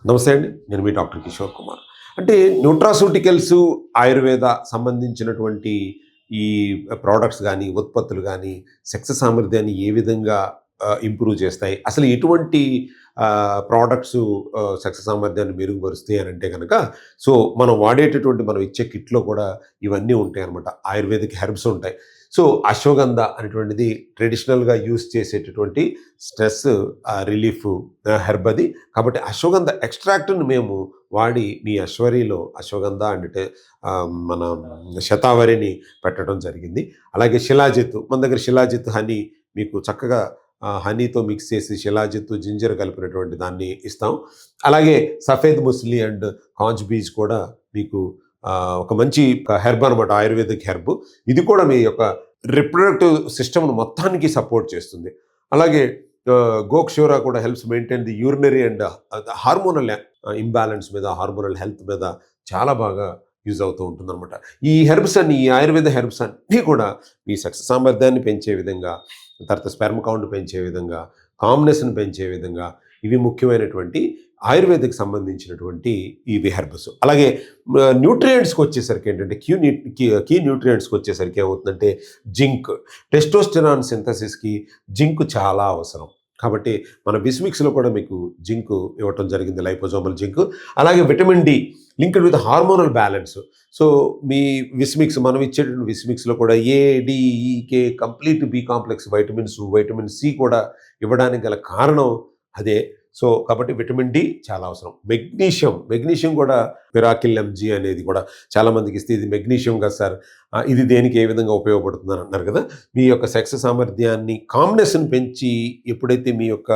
నమస్తే అండి. నేను మీ డాక్టర్ కిషోర్ కుమార్. అంటే న్యూట్రాసూటికల్స్, ఆయుర్వేద సంబంధించినటువంటి ఈ ప్రొడక్ట్స్ గానీ, ఉత్పత్తులు గానీ, సెక్స్ సామర్థ్యాన్ని ఏ విధంగా ఇంప్రూవ్ చేస్తాయి? అసలు ఎటువంటి ప్రొడక్ట్స్ సెక్స్ సామర్థ్యాన్ని మెరుగుపరుస్తాయి అనంటే గనక, సో, మనం ఇచ్చే కిట్‌లో కూడా ఇవన్నీ ఉంటాయనమాట. ఆయుర్వేదిక్ హెర్బ్స్ ఉంటాయి. సో, అశ్వగంధ అనేటువంటిది ట్రెడిషనల్‌గా యూజ్ చేసేటటువంటి స్ట్రెస్ రిలీఫ్ హెర్బ్ అది. కాబట్టి అశ్వగంధ ఎక్స్‌ట్రాక్ట్‌ని మేము వాడి మీ అశ్వగంధ అంటే మన శతావరిని పెట్టడం జరిగింది. అలాగే శిలాజిత్ మన దగ్గర శిలాజిత్ హనీ మీకు చక్కగా హనీతో మిక్స్ చేసి శిలాజిత్, జింజర్ కలిపినటువంటి దాన్ని ఇస్తాం. అలాగే సఫేద్ ముస్లి అండ్ కాంజ్ బీజ్ కూడా మీకు ఒక మంచి హెర్బ్ అనమాట. Ayurvedic herb. ఇది కూడా మీ యొక్క రిప్రొడక్టివ్ సిస్టమ్‌ను మొత్తానికి సపోర్ట్ చేస్తుంది. అలాగే గోక్షూర కూడా helps maintain the urinary and hormonal imbalance మీద, హార్మోనల్ హెల్త్ మీద చాలా బాగా యూజ్ అవుతూ ఉంటుందన్నమాట. ఈ ఆయుర్వేద హెర్బ్స్ అన్నీ కూడా మీ సెక్స్ సామర్థ్యాన్ని పెంచే విధంగా, తర్వాత స్పెర్మ్ కౌంట్ పెంచే విధంగా, కామ్నెస్‌ని పెంచే విధంగా ఇవి ముఖ్యమైనటువంటి ఆయుర్వేదకు సంబంధించినటువంటి ఇవి హెర్బ్స్. అలాగే న్యూట్రియంట్స్‌కి వచ్చేసరికి ఏంటంటే కీ న్యూట్రియంట్స్‌కి వచ్చేసరికి ఏమవుతుందంటే జింక్, టెస్టోస్టెరాన్ సింథసిస్‌కి జింక్ చాలా అవసరం. కాబట్టి మన బిస్మిక్స్‌లో కూడా మీకు జింక్ ఇవ్వటం జరిగింది, లైపోజోమల్ జింక్. అలాగే vitamin D linked with hormonal balance. So, మీ మనం ఇచ్చేటువంటి విస్మిక్స్‌లో కూడా A, D, E, K complete B complex vitamins, vitamin C కూడా ఇవ్వడానికి గల కారణం అదే. సో, కాబట్టి విటమిన్ డి చాలా అవసరం. మెగ్నీషియం కూడా మిరాకిల్ ఎంజీ అనేది కూడా చాలామందికి ఇస్తే, ఇది మెగ్నీషియం కదా సార్, ఇది దేనికి ఏ విధంగా ఉపయోగపడుతుందని అంటున్నారు కదా. మీ యొక్క సెక్స్ సామర్థ్యాన్ని, కామ్నెస్‌ని పెంచి ఎప్పుడైతే మీ యొక్క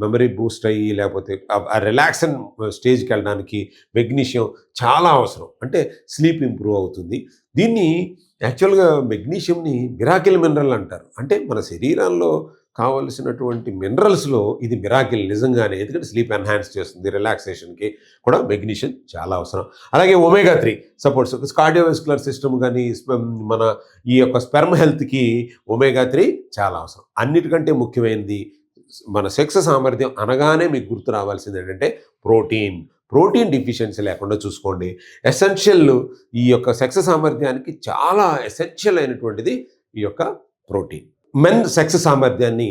మెమరీ బూస్ట్ అయ్యి లేకపోతే ఆ రిలాక్సన్ స్టేజ్‌కి వెళ్ళడానికి మెగ్నీషియం చాలా అవసరం. అంటే స్లీప్ ఇంప్రూవ్ అవుతుంది. దీన్ని యాక్చువల్‌గా మెగ్నీషియంని మిరాకిల్ మినరల్ అంటారు. అంటే మన శరీరంలో కావలసినటువంటి మినరల్స్‌లో ఇది మిరాకిల్ నిజంగానే. ఎందుకంటే స్లీప్ ఎన్హాన్స్ చేస్తుంది. రిలాక్సేషన్‌కి కూడా మెగ్నీషియం చాలా అవసరం. అలాగే ఒమేగా 3 సపోర్ట్స్ కార్డియోవాస్కులర్ సిస్టమ్ గానీ, మన ఈ యొక్క స్పెర్మ్ హెల్త్‌కి ఒమేగా 3 చాలా అవసరం. అన్నిటికంటే ముఖ్యమైనది మన సెక్స్ సామర్థ్యం అనగానే మీకు గుర్తు రావాల్సింది ఏంటంటే ప్రోటీన్ డెఫిషియన్సీ లేకుండా చూసుకోండి. ఎసెన్షియల్ ఈ యొక్క సెక్స్ సామర్థ్యానికి చాలా ఎసెన్షియల్ అయినటువంటిది ఈ యొక్క ప్రోటీన్. మెన్ సెక్స్ సామర్థ్యాన్ని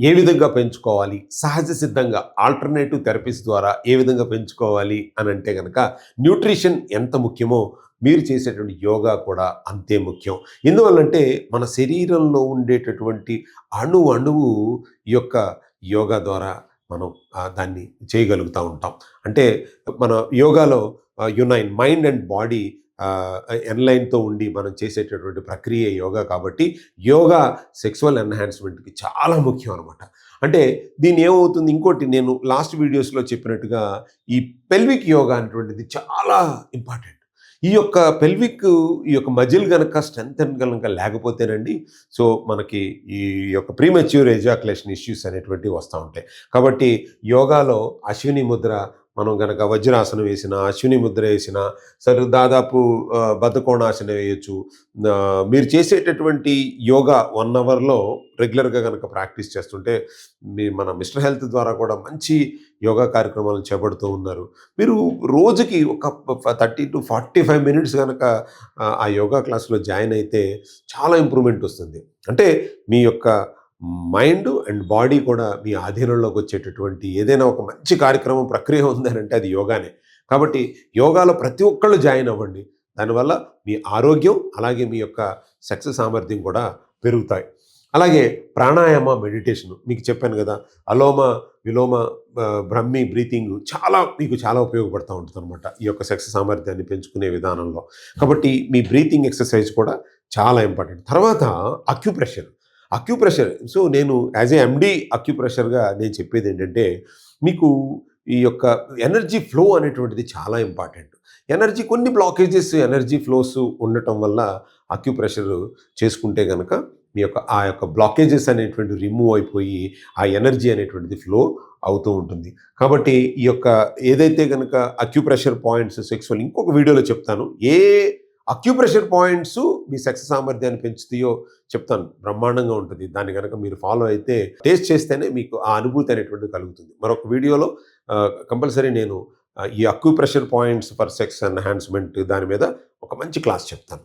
ఏ విధంగా పెంచుకోవాలి, సహజ సిద్ధంగా ఆల్టర్నేటివ్ థెరపీస్ ద్వారా ఏ విధంగా పెంచుకోవాలి అని అంటే కనుక, న్యూట్రిషన్ ఎంత ముఖ్యమో మీరు చేసేటువంటి యోగా కూడా అంతే ముఖ్యం. ఎందువల్లంటే మన శరీరంలో ఉండేటటువంటి అణువు ఈ యొక్క యోగా ద్వారా మనం దాన్ని చేయగలుగుతూ ఉంటాం. అంటే మన యోగాలో యునైన్ మైండ్ అండ్ బాడీ ఎన్లైన్తో ఉండి మనం చేసేటటువంటి ప్రక్రియ యోగా. కాబట్టి యోగా సెక్సువల్ ఎన్హాన్స్మెంట్కి చాలా ముఖ్యం అనమాట. అంటే దీన్ని ఏమవుతుంది, ఇంకోటి నేను లాస్ట్ వీడియోస్లో చెప్పినట్టుగా ఈ పెల్విక్ యోగా అనేటువంటిది చాలా ఇంపార్టెంట్. ఈ యొక్క మజిల్ గనక స్ట్రెంత్ గనక లేకపోతేనండి, సో మనకి ఈ యొక్క ప్రీమెచ్యూర్ ఎజాకులేషన్ ఇష్యూస్ అనేటువంటివి వస్తూ ఉంటాయి. కాబట్టి యోగాలో అశ్విని ముద్ర మనం గనక వజ్రాసనం వేసినా, అశ్విని ముద్ర వేసినా సరే, దాదాపు బద్ధకోణాసనం వేయొచ్చు. మీరు చేసేటటువంటి యోగా 1 అవర్లో రెగ్యులర్గా కనుక ప్రాక్టీస్ చేస్తుంటే, మన మిస్టర్ హెల్త్ ద్వారా కూడా మంచి యోగా కార్యక్రమాలను చేపడుతూ ఉన్నారు. మీరు రోజుకి ఒక 30-45 మినిట్స్ కనుక ఆ యోగా క్లాస్లో జాయిన్ అయితే చాలా ఇంప్రూవ్మెంట్ వస్తుంది. అంటే మీ యొక్క మైండ్ అండ్ బాడీ కూడా మీ ఆధీనంలోకి వచ్చేటటువంటి ఏదైనా ఒక మంచి కార్యక్రమం, ప్రక్రియ ఉందనంటే అది యోగానే. కాబట్టి యోగాలో ప్రతి ఒక్కళ్ళు జాయిన్ అవ్వండి. దానివల్ల మీ ఆరోగ్యం, అలాగే మీ యొక్క సెక్స్ సామర్థ్యం కూడా పెరుగుతాయి. అలాగే ప్రాణాయామ, మెడిటేషన్ మీకు చెప్పాను కదా, అలోమ విలోమ బ్రహ్మి బ్రీతింగ్ మీకు చాలా ఉపయోగపడుతూ ఉంటుందన్నమాట ఈ యొక్క సెక్స్ సామర్థ్యాన్ని పెంచుకునే విధానంలో. కాబట్టి మీ బ్రీతింగ్ ఎక్సర్సైజ్ కూడా చాలా ఇంపార్టెంట్. తర్వాత అక్యుప్రెషర్. సో, నేను యాజ్ ఏ ఎండి అక్యుప్రెషర్గా నేను చెప్పేది ఏంటంటే, మీకు ఈ యొక్క ఎనర్జీ ఫ్లో అనేటువంటిది చాలా ఇంపార్టెంట్. కొన్ని బ్లాకేజెస్, ఎనర్జీ ఫ్లోస్ ఉండటం వల్ల అక్యుప్రెషర్ చేసుకుంటే గనక మీ యొక్క ఆ యొక్క బ్లాకేజెస్ అనేటువంటివి రిమూవ్ అయిపోయి ఆ ఎనర్జీ అనేటువంటిది ఫ్లో అవుతూ ఉంటుంది. కాబట్టి ఈ యొక్క ఏదైతే గనక అక్యుప్రెషర్ పాయింట్స్ సెక్సువల్ ఇంకొక వీడియోలో చెప్తాను. ఏ అక్యుప్రెషర్ పాయింట్స్ మీ సెక్స్ సామర్థ్యాన్ని పెంచుతాయో చెప్తాను. బ్రహ్మాండంగా ఉంటుంది. దాన్ని గనక మీరు ఫాలో అయితే టేస్ట్ చేస్తేనే మీకు ఆ అనుభూతి అనేటువంటిది కలుగుతుంది. మరొక వీడియోలో కంపల్సరీ నేను ఈ acupressure points for sex enhancement దాని మీద ఒక మంచి క్లాస్ చెప్తాను.